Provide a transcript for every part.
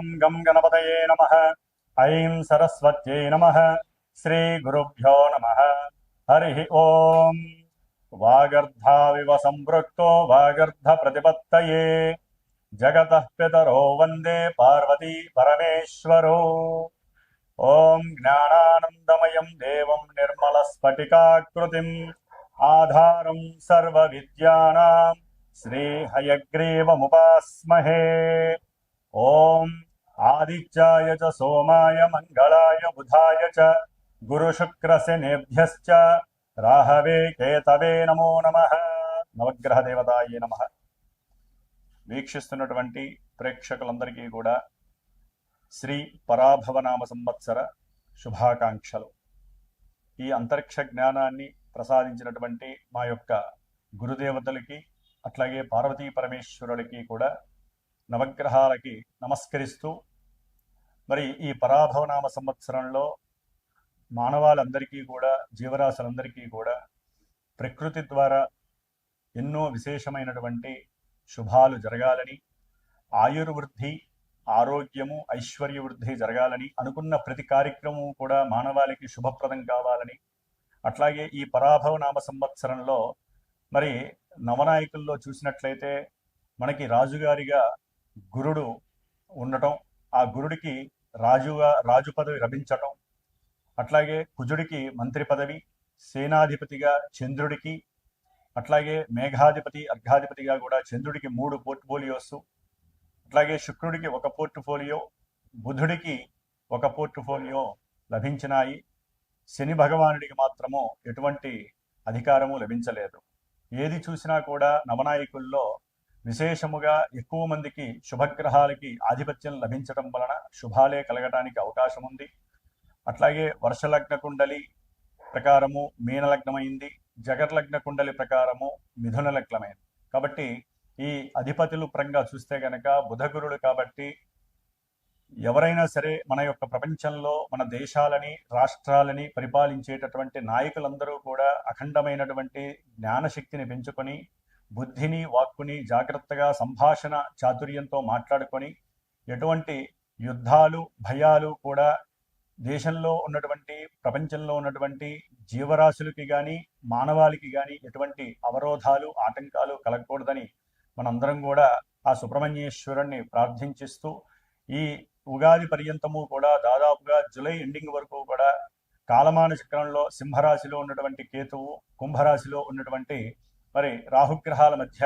ఓం గం గణపతయే నమః. ఐం సరస్వత్యై నమః. శ్రీ గురుభ్యో నమః. హరి ఓం. వాగర్ధావివ సంపృక్తో వాగర్ధ ప్రతిపత్తయే జగతః పితరో వందే పార్వతీ పరమేశ్వరో. ఓం జ్ఞానానందమయం దేవం నిర్మలస్ఫటికాకృతిం ఆధారం సర్వవిద్యానాం శ్రీహయగ్రీవముపాస్మహే. ఓం ఆదిత్యాయ చ సోమాయ మంగళాయ బుధాయ చ గురుశుక్రశనేభ్యశ్చ రాహవే కేతవే నమో నమః. నవగ్రహ దేవతాయే నమః. వీక్షిస్తున్నటువంటి ప్రేక్షకులందరికీ కూడా శ్రీ పరాభవనామ సంవత్సర శుభాకాంక్షలు. ఈ అంతరిక్ష జ్ఞానాన్ని ప్రసాదించినటువంటి మా యొక్క గురుదేవతలకి అట్లాగే పార్వతీ పరమేశ్వరులకి కూడా నవగ్రహాలకి నమస్కరిస్తూ, మరి ఈ పరాభవనామ సంవత్సరంలో మానవాళందరికీ కూడా, జీవరాశులందరికీ కూడా ప్రకృతి ద్వారా ఎన్నో విశేషమైనటువంటి శుభాలు జరగాలని, ఆయుర్వృద్ధి, ఆరోగ్యము, ఐశ్వర్యవృద్ధి జరగాలని, అనుకున్న ప్రతి కార్యక్రమం కూడా మానవాళికి శుభప్రదం కావాలని, అట్లాగే ఈ పరాభవనామ సంవత్సరంలో మరి నవనాయకుల్లో చూసినట్లయితే మనకి రాజుగారిగా గురుడు ఉండటం, ఆ గురుడికి రాజు పదవి లభించటం, అట్లాగే కుజుడికి మంత్రి పదవి, సేనాధిపతిగా చంద్రుడికి, అట్లాగే మేఘాధిపతి అర్ఘాధిపతిగా కూడా చంద్రుడికి 3 పోర్ట్ఫోలియోస్, అట్లాగే శుక్రుడికి 1 పోర్ట్ఫోలియో, బుధుడికి 1 పోర్ట్ఫోలియో లభించినాయి. శని భగవానుడికి మాత్రము ఎటువంటి అధికారము లభించలేదు. ఏది చూసినా కూడా నవనాయకుల్లో విశేషముగా ఎక్కువ మందికి శుభగ్రహాలకి ఆధిపత్యం లభించడం వలన శుభాలే కలగడానికి అవకాశం ఉంది. అట్లాగే వర్షలగ్న కుండలి ప్రకారము మీనలగ్నమైంది, జగర్లగ్న కుండలి ప్రకారము మిథున లగ్నమైంది. కాబట్టి ఈ అధిపతులు పరంగా చూస్తే గనక బుధగురుడు కాబట్టి ఎవరైనా సరే మన యొక్క ప్రపంచంలో మన దేశాలని, రాష్ట్రాలని పరిపాలించేటటువంటి నాయకులందరూ కూడా అఖండమైనటువంటి జ్ఞానశక్తిని పెంచుకొని, బుద్ధిని, వాక్కుని జాగ్రత్తగా సంభాషణ చాతుర్యంతో మాట్లాడుకొని, ఎటువంటి యుద్ధాలు, భయాలు కూడా దేశంలో ఉన్నటువంటి, ప్రపంచంలో ఉన్నటువంటి జీవరాశులకి కానీ, మానవాళికి కానీ ఎటువంటి అవరోధాలు, ఆటంకాలు కలగకూడదని మనందరం కూడా ఆ సుబ్రహ్మణ్యేశ్వరుణ్ణి ప్రార్థించిస్తూ, ఈ ఉగాది పర్యంతము కూడా దాదాపుగా జూలై ఎండింగ్ వరకు కూడా కాలమాన చక్రంలో సింహరాశిలో ఉన్నటువంటి కేతువు, కుంభరాశిలో ఉన్నటువంటి మరి రాహుగ్రహాల మధ్య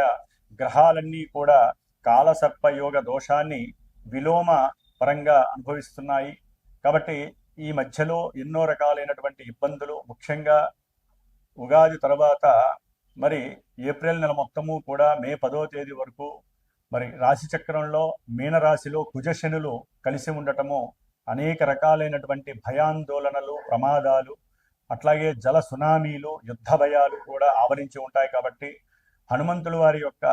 గ్రహాలన్నీ కూడా కాలసర్పయోగ దోషాన్ని విలోమ పరంగా అనుభవిస్తున్నాయి. కాబట్టి ఈ మధ్యలో ఎన్నో రకాలైనటువంటి ఇబ్బందులు, ముఖ్యంగా ఉగాది తర్వాత మరి ఏప్రిల్ నెల మొత్తము కూడా మే 10వ తేదీ వరకు మరి రాశి చక్రంలో మీనరాశిలో కుజశనులు కలిసి ఉండటము అనేక రకాలైనటువంటి భయాందోళనలు, ప్రమాదాలు, అట్లాగే జల సునామీలు, యుద్ధ భయాలు కూడా ఆవరించి ఉంటాయి. కాబట్టి హనుమంతుల వారి యొక్క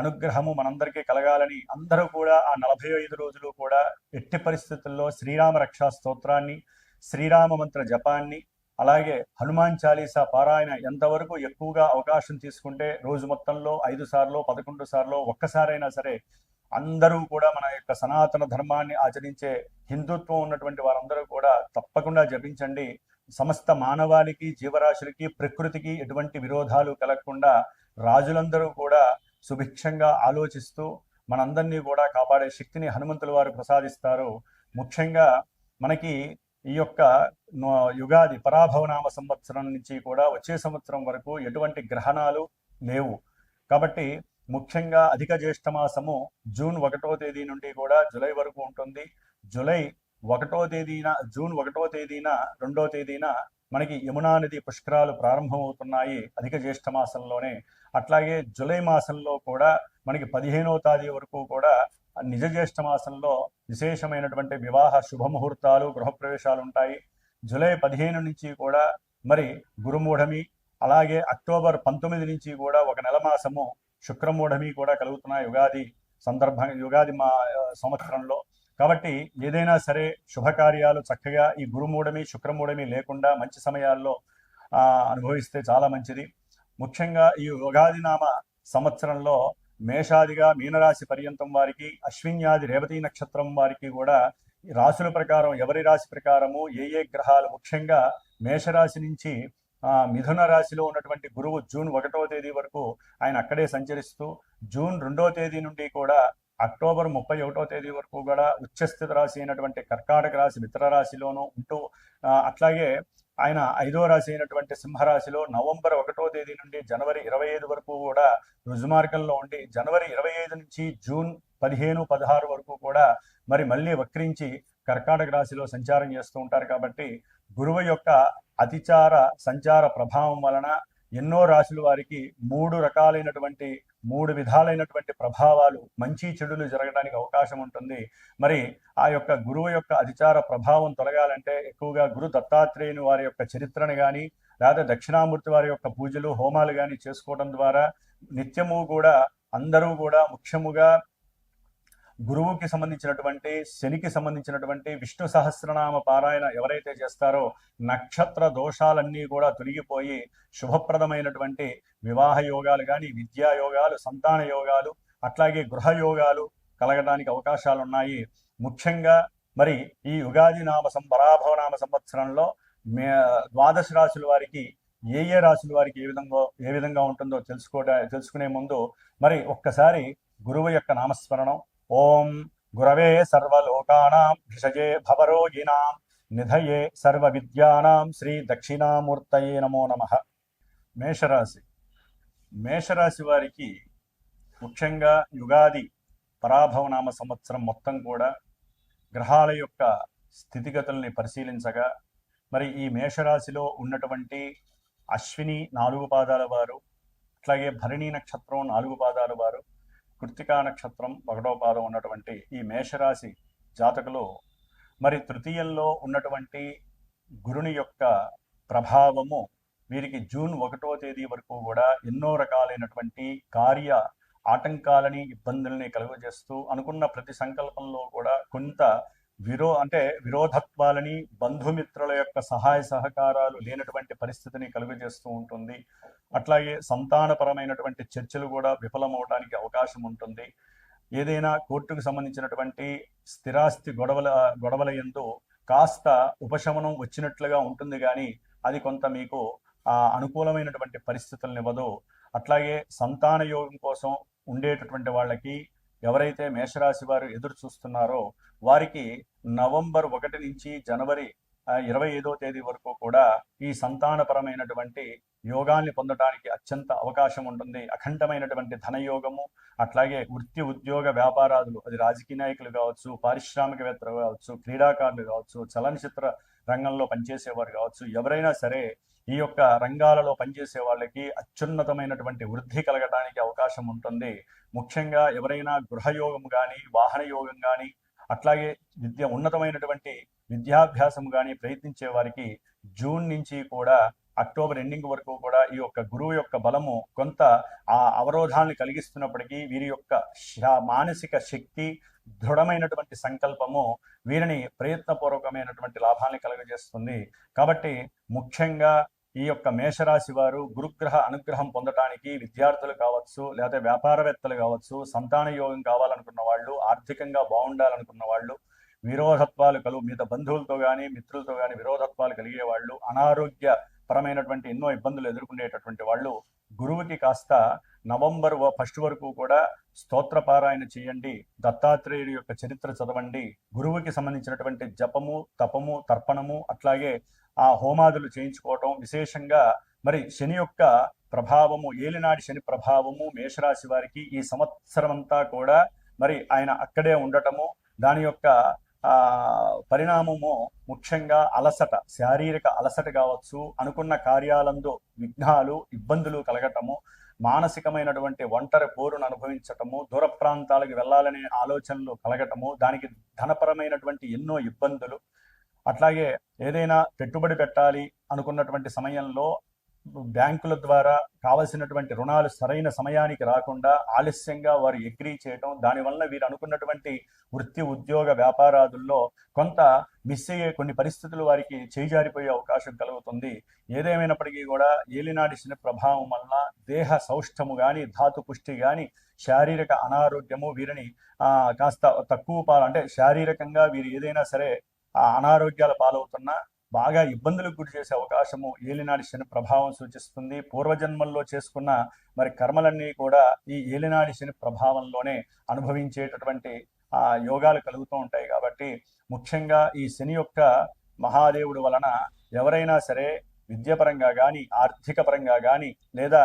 అనుగ్రహము మనందరికీ కలగాలని అందరూ కూడా ఆ 45 రోజులు కూడా ఎట్టి పరిస్థితుల్లో శ్రీరామ రక్షా స్తోత్రాన్ని, శ్రీరామ మంత్ర జపాన్ని, అలాగే హనుమాన్ చాలీసా పారాయణ ఎంతవరకు ఎక్కువగా అవకాశం తీసుకుంటే రోజు మొత్తంలో 5 సార్లు, 11 సార్లు, ఒక్కసారైనా సరే అందరూ కూడా మన యొక్క సనాతన ధర్మాన్ని ఆచరించే హిందుత్వం ఉన్నటువంటి వారందరూ కూడా తప్పకుండా జపించండి. సమస్త మానవాళికి, జీవరాశులకి, ప్రకృతికి ఎటువంటి విరోధాలు కలగకుండా రాజులందరూ కూడా సుభిక్షంగా ఆలోచిస్తూ మనందరినీ కూడా కాపాడే శక్తిని హనుమంతుల వారు ప్రసాదిస్తారు. ముఖ్యంగా మనకి ఈ యొక్క యుగాది పరాభవనామ సంవత్సరం నుంచి కూడా వచ్చే సంవత్సరం వరకు ఎటువంటి గ్రహణాలు లేవు. కాబట్టి ముఖ్యంగా అధిక జ్యేష్ఠ మాసము జూన్ 1వ తేదీ నుండి కూడా జూలై వరకు ఉంటుంది. జూన్ 1వ తేదీన 2వ తేదీన మనకి యమునా నది పుష్కరాలు ప్రారంభమవుతున్నాయి అధిక జ్యేష్ఠ మాసంలోనే. అట్లాగే జూలై మాసంలో కూడా మనకి 15వ తేదీ వరకు కూడా నిజ జ్యేష్ఠ మాసంలో విశేషమైనటువంటి వివాహ శుభముహూర్తాలు, గృహప్రవేశాలు ఉంటాయి. జూలై 15 నుంచి కూడా మరి గురుమూఢమి, అలాగే అక్టోబర్ 19 నుంచి కూడా 1 నెల మాసము శుక్రమూఢమి కూడా కలుగుతున్నాయి యుగాది సంవత్సరంలో. కాబట్టి ఏదైనా సరే శుభకార్యాలు చక్కగా ఈ గురుమూఢమి, శుక్రమూఢమి లేకుండా మంచి సమయాల్లో అనుభవిస్తే చాలా మంచిది. ముఖ్యంగా ఈ ఉగాది నామ సంవత్సరంలో మేషాదిగా మీనరాశి పర్యంతం వారికి, అశ్విన్యాది రేవతి నక్షత్రం వారికి కూడా రాశుల ప్రకారం ఎవరి రాశి ప్రకారము ఏ గ్రహాలు, ముఖ్యంగా మేషరాశి నుంచి మిథున రాశిలో ఉన్నటువంటి గురువు జూన్ 1వ తేదీ వరకు ఆయన అక్కడే సంచరిస్తూ, జూన్ 2వ తేదీ నుండి కూడా అక్టోబర్ 31వ తేదీ వరకు కూడా ఉచ్చస్థిత రాశి అయినటువంటి కర్కాటక రాశి మిత్ర రాశిలోనూ ఉంటూ, అట్లాగే ఆయన 5వ రాశి అయినటువంటి సింహరాశిలో నవంబర్ 1వ తేదీ నుండి జనవరి 25 వరకు కూడా రుజుమార్గంలో ఉండి, జనవరి 25 నుంచి జూన్ 15, 16 వరకు కూడా మరి మళ్ళీ వక్రించి కర్కాటక రాశిలో సంచారం చేస్తూ ఉంటారు. కాబట్టి గురువు యొక్క అతిచార సంచార ప్రభావం వలన ఎన్నో రాశుల వారికి మూడు విధాలైనటువంటి ప్రభావాలు, మంచి చెడులు జరగడానికి అవకాశం ఉంటుంది. మరి ఆ యొక్క గురువు యొక్క అతిచార ప్రభావం తొలగాలంటే ఎక్కువగా గురు దత్తాత్రేయుని వారి యొక్క చరిత్రను కానీ, లేదా దక్షిణామూర్తి వారి యొక్క పూజలు హోమాలు కానీ చేసుకోవడం ద్వారా నిత్యము కూడా అందరూ కూడా ముఖ్యముగా గురువుకి సంబంధించినటువంటి, శనికి సంబంధించినటువంటి విష్ణు సహస్రనామ పారాయణ ఎవరైతే చేస్తారో నక్షత్ర దోషాలన్నీ కూడా తొలగిపోయి శుభప్రదమైనటువంటి వివాహ యోగాలు కానీ, విద్యా యోగాలు, సంతాన యోగాలు, అట్లాగే గృహ యోగాలు కలగడానికి అవకాశాలు ఉన్నాయి. ముఖ్యంగా మరి ఈ యుగాది పరాభవనామ సంవత్సరంలో ద్వాదశ రాశుల వారికి ఏ రాశుల వారికి ఏ విధంగా ఉంటుందో తెలుసుకునే ముందు మరి ఒక్కసారి గురువు యొక్క నామస్మరణం. ఓం గురవే సర్వలోకానాం భిషజే భవరోగిణాం నిధయే సర్వ విద్యానాం శ్రీ దక్షిణామూర్తయే నమో నమః. మేషరాశి వారికి ముఖ్యంగా యుగాది పరాభవనామ సంవత్సరం మొత్తం కూడా గ్రహాల యొక్క స్థితిగతుల్ని పరిశీలించగా మరి ఈ మేషరాశిలో ఉన్నటువంటి అశ్విని 4 పాదాల వారు, అట్లాగే భరణి నక్షత్రం 4 పాదాల వారు, కృత్తికా నక్షత్రం 1వ పాదం ఉన్నటువంటి ఈ మేషరాశి జాతకులు మరి తృతీయంలో ఉన్నటువంటి గురుని యొక్క ప్రభావము వీరికి జూన్ 1వ తేదీ వరకు కూడా ఎన్నో రకాలైనటువంటి కార్య ఆటంకాలని, ఇబ్బందుల్ని కలుగజేస్తూ అనుకున్న ప్రతి సంకల్పంలో కూడా కొంత విరోధత్వాలని, బంధుమిత్రుల యొక్క సహాయ సహకారాలు లేనటువంటి పరిస్థితిని కలుగజేస్తూ ఉంటుంది. అట్లాగే సంతానపరమైనటువంటి చర్చలు కూడా విఫలమవడానికి అవకాశం ఉంటుంది. ఏదైనా కోర్టుకు సంబంధించినటువంటి స్థిరాస్తి గొడవల యందు కాస్త ఉపశమనం వచ్చినట్లుగా ఉంటుంది, కానీ అది కొంత మీకు అనుకూలమైనటువంటి పరిస్థితులను ఇవ్వదు. అట్లాగే సంతాన యోగం కోసం ఉండేటటువంటి వాళ్ళకి, ఎవరైతే మేషరాశి వారు ఎదురు చూస్తున్నారో వారికి నవంబర్ 1 నుంచి జనవరి 25వ తేదీ వరకు కూడా ఈ సంతానపరమైనటువంటి యోగాల్ని పొందడానికి అత్యంత అవకాశం ఉంటుంది. అఖండమైనటువంటి ధనయోగము, అట్లాగే వృత్తి ఉద్యోగ వ్యాపారాదులు, అది రాజకీయ నాయకులు కావచ్చు, పారిశ్రామికవేత్తలు కావచ్చు, క్రీడాకారులు కావచ్చు, చలనచిత్ర రంగంలో పనిచేసేవారు కావచ్చు, ఎవరైనా సరే ఈ యొక్క రంగాలలో పనిచేసే వాళ్ళకి అత్యున్నతమైనటువంటి వృద్ధి కలగడానికి అవకాశం ఉంటుంది. ముఖ్యంగా ఎవరైనా గృహయోగం కానీ, వాహన యోగం కానీ, అట్లాగే ఉన్నతమైనటువంటి విద్యాభ్యాసం కానీ ప్రయత్నించే వారికి జూన్ నుంచి కూడా అక్టోబర్ ఎండింగ్ వరకు కూడా ఈ యొక్క గురువు యొక్క బలము కొంత ఆ అవరోధాన్ని కలిగిస్తున్నప్పటికీ వీరి యొక్క మానసిక శక్తి, దృఢమైనటువంటి సంకల్పము వీరిని ప్రయత్నపూర్వకమైనటువంటి లాభాన్ని కలుగజేస్తుంది. కాబట్టి ముఖ్యంగా ఈ యొక్క మేషరాశి వారు గురుగ్రహ అనుగ్రహం పొందటానికి విద్యార్థులు కావచ్చు, లేదా వ్యాపారవేత్తలు కావచ్చు, సంతాన యోగం కావాలనుకున్న వాళ్ళు, ఆర్థికంగా బాగుండాలనుకున్న వాళ్ళు, విరోధత్వాలు మిగతా బంధువులతో కానీ మిత్రులతో కానీ విరోధత్వాలు కలిగే వాళ్ళు, అనారోగ్య పరమైనటువంటి ఎన్నో ఇబ్బందులు ఎదుర్కొనేటటువంటి వాళ్ళు గురువుకి కాస్త నవంబర్ 1 వరకు కూడా స్తోత్ర పారాయణ చేయండి, దత్తాత్రేయుడి యొక్క చరిత్ర చదవండి, గురువుకి సంబంధించినటువంటి జపము, తపము, తర్పణము, అట్లాగే ఆ హోమాదులు చేయించుకోవటం. విశేషంగా మరి శని యొక్క ప్రభావము, ఏలినాడి శని ప్రభావము మేషరాశి వారికి ఈ సంవత్సరం అంతా కూడా మరి ఆయన అక్కడే ఉండటము, దాని యొక్క పరిణామము ముఖ్యంగా అలసట, శారీరక అలసట కావచ్చు, అనుకున్న కార్యాలందు విఘ్నాలు, ఇబ్బందులు కలగటము, మానసికమైనటువంటి ఒంటరి పోరును అనుభవించటము, దూర ప్రాంతాలకు వెళ్ళాలనే ఆలోచనలు కలగటము, దానికి ధనపరమైనటువంటి ఎన్నో ఇబ్బందులు, అట్లాగే ఏదైనా పెట్టుబడి పెట్టాలి అనుకున్నటువంటి సమయంలో బ్యాంకుల ద్వారా కావలసినటువంటి రుణాలు సరైన సమయానికి రాకుండా ఆలస్యంగా వారు అగ్రీ చేయటం, దానివల్ల వీరు అనుకున్నటువంటి వృత్తి ఉద్యోగ వ్యాపారాదుల్లో కొంత మిస్ అయ్యే కొన్ని పరిస్థితులు వారికి చేజారిపోయే అవకాశం కలుగుతుంది. ఏదేమైనప్పటికీ కూడా ఏలినాడి శని ప్రభావం వల్ల దేహ సౌష్ఠము కానీ, ధాతు పుష్టి కానీ, శారీరక అనారోగ్యము వీరిని కాస్త తక్కువ అంటే శారీరకంగా వీరు ఏదైనా సరే ఆ అనారోగ్యాల పాలవుతున్నా బాగా ఇబ్బందులకు గురి చేసే అవకాశము ఏలినాడి శని ప్రభావం సూచిస్తుంది. పూర్వజన్మల్లో చేసుకున్న మరి కర్మలన్నీ కూడా ఈ ఏలినాడి శని ప్రభావంలోనే అనుభవించేటటువంటి యోగాలు కలుగుతూ ఉంటాయి. కాబట్టి ముఖ్యంగా ఈ శని యొక్క మహాదేవుడు వలన ఎవరైనా సరే విద్యాపరంగా కానీ ఆర్థిక పరంగా కానీ లేదా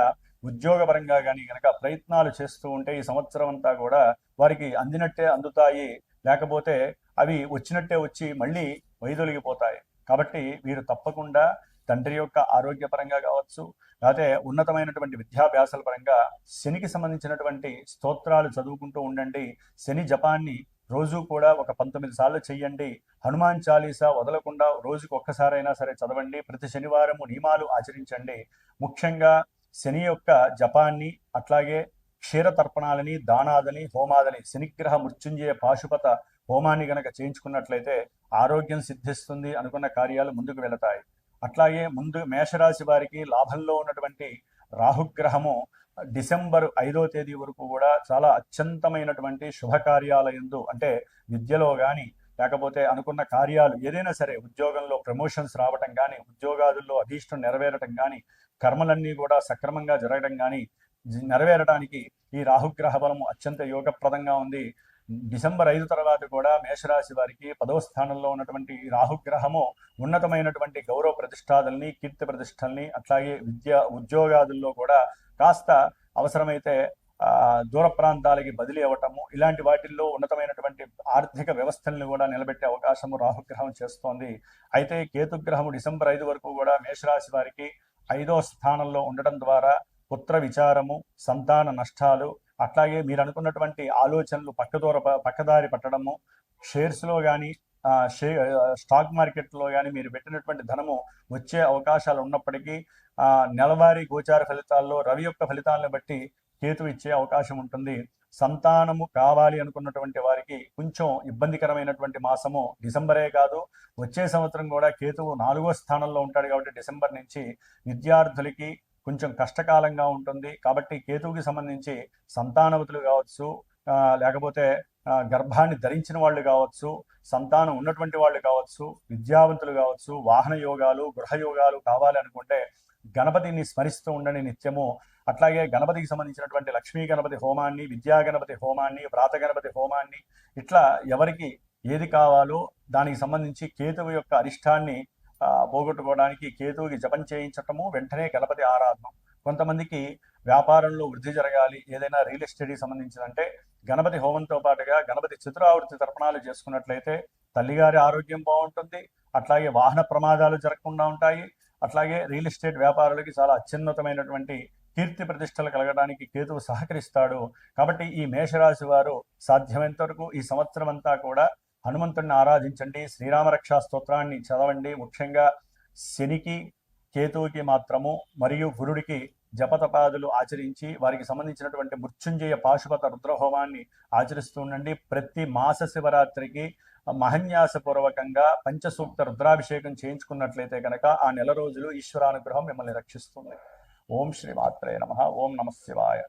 ఉద్యోగపరంగా కానీ కనుక ప్రయత్నాలు చేస్తూ ఉంటే ఈ సంవత్సరం అంతా కూడా వారికి అందినట్టే అందుతాయి, లేకపోతే అవి వచ్చినట్టే వచ్చి మళ్ళీ వైదొలిగిపోతాయి. కాబట్టి వీరు తప్పకుండా తండ్రి యొక్క ఆరోగ్యపరంగా కావచ్చు, లేకపోతే ఉన్నతమైనటువంటి విద్యాభ్యాసాల పరంగా శనికి సంబంధించినటువంటి స్తోత్రాలు చదువుకుంటూ ఉండండి. శని జపాన్ని రోజు కూడా ఒక 19 సార్లు చెయ్యండి. హనుమాన్ చాలీసా వదలకుండా రోజుకు ఒక్కసారైనా సరే చదవండి. ప్రతి శనివారము నియమాలు ఆచరించండి. ముఖ్యంగా శని యొక్క జపాన్ని, అట్లాగే క్షీర తర్పణాలని, దానాదని, హోమాదని, శనిగ్రహ మృత్యుంజయ పాశుపత హోమాన్ని గనక చేయించుకున్నట్లయితే ఆరోగ్యం సిద్ధిస్తుంది, అనుకున్న కార్యాలు ముందుకు వెళతాయి. అట్లాగే ముందు మేషరాశి వారికి లాభంలో ఉన్నటువంటి రాహుగ్రహము డిసెంబర్ 5వ తేదీ వరకు కూడా చాలా అత్యంతమైనటువంటి శుభకార్యాలయందు, అంటే విద్యలో కానీ లేకపోతే అనుకున్న కార్యాలు ఏదైనా సరే, ఉద్యోగంలో ప్రమోషన్స్ రావటం కానీ, ఉద్యోగాదుల్లో అభీష్టం నెరవేరటం కానీ, కర్మలన్నీ కూడా సక్రమంగా జరగడం కానీ నెరవేరడానికి ఈ రాహుగ్రహ బలము అత్యంత యోగప్రదంగా ఉంది. డిసెంబర్ 5 తర్వాత కూడా మేషరాశి వారికి 10వ స్థానంలో ఉన్నటువంటి రాహుగ్రహము ఉన్నతమైనటువంటి గౌరవ ప్రతిష్టాదుల్ని, కీర్తి ప్రతిష్టల్ని, అట్లాగే ఉద్యోగాదుల్లో కూడా కాస్త అవసరమైతే దూర ప్రాంతాలకి బదిలీ అవ్వటము, ఇలాంటి వాటిల్లో ఉన్నతమైనటువంటి ఆర్థిక వ్యవస్థల్ని కూడా నిలబెట్టే అవకాశము రాహుగ్రహం చేస్తోంది. అయితే కేతుగ్రహము డిసెంబర్ 5 వరకు కూడా మేషరాశి వారికి 5వ స్థానంలో ఉండటం ద్వారా పుత్ర విచారము, సంతాన నష్టాలు, అట్లాగే మీరు అనుకున్నటువంటి ఆలోచనలు పక్కదారి పట్టడము, షేర్స్లో కానీ స్టాక్ మార్కెట్లో కానీ మీరు పెట్టినటువంటి ధనము వచ్చే అవకాశాలు ఉన్నప్పటికీ నెలవారీ గోచార ఫలితాల్లో రవి యొక్క ఫలితాలను బట్టి కేతు ఇచ్చే అవకాశం ఉంటుంది. సంతానము కావాలి అనుకున్నటువంటి వారికి కొంచెం ఇబ్బందికరమైనటువంటి మాసము డిసెంబరే కాదు, వచ్చే సంవత్సరం కూడా కేతువు 4వ స్థానంలో ఉంటాడు. కాబట్టి డిసెంబర్ నుంచి విద్యార్థులకి కొంచెం కష్టకాలంగా ఉంటుంది. కాబట్టి కేతువుకి సంబంధించి సంతానవతులు కావచ్చు, లేకపోతే గర్భాన్ని ధరించిన వాళ్ళు కావచ్చు, సంతానం ఉన్నటువంటి వాళ్ళు కావచ్చు, విద్యావంతులు కావచ్చు, వాహన యోగాలు, గృహ యోగాలు కావాలి అనుకుంటే గణపతిని స్మరిస్తూ ఉండండి నిత్యము. అట్లాగే గణపతికి సంబంధించినటువంటి లక్ష్మీ గణపతి హోమాన్ని, విద్యా గణపతి హోమాన్ని, వ్రాత గణపతి హోమాన్ని, ఇట్లా ఎవరికి ఏది కావాలో దానికి సంబంధించి కేతువు యొక్క అరిష్టాన్ని పోగొట్టుకోవడానికి కేతువుకి జపం చేయించటము, వెంటనే గణపతి ఆరాధన. కొంతమందికి వ్యాపారంలో వృద్ధి జరగాలి, ఏదైనా రియల్ ఎస్టేట్కి సంబంధించిందంటే గణపతి హోమంతో పాటుగా గణపతి చతురావృత్తి తర్పణాలు చేసుకున్నట్లయితే తల్లిగారి ఆరోగ్యం బాగుంటుంది, అట్లాగే వాహన ప్రమాదాలు జరగకుండా ఉంటాయి, అట్లాగే రియల్ ఎస్టేట్ వ్యాపారులకి చాలా అత్యున్నతమైనటువంటి కీర్తి ప్రతిష్టలు కలగడానికి కేతువు సహకరిస్తాడు. కాబట్టి ఈ మేషరాశి వారు సాధ్యమైనంత వరకు ఈ సంవత్సరం అంతా కూడా హనుమంతుడిని ఆరాధించండి, శ్రీరామరక్షా స్తోత్రాన్ని చదవండి. ముఖ్యంగా శనికి, కేతువుకి మాత్రము మరియు గురుడికి జపతపాదులు ఆచరించి వారికి సంబంధించినటువంటి మృత్యుంజయ పాశుపత రుద్రహోమాన్ని ఆచరిస్తూ ఉండండి. ప్రతి మాస శివరాత్రికి మహన్యాసపూర్వకంగా పంచసూక్త రుద్రాభిషేకం చేయించుకున్నట్లయితే కనుక ఆ నెల రోజులు ఈశ్వరానుగ్రహం మిమ్మల్ని రక్షిస్తుంది. ఓం శ్రీ మాత్రే నమః. ఓం నమః శివాయ.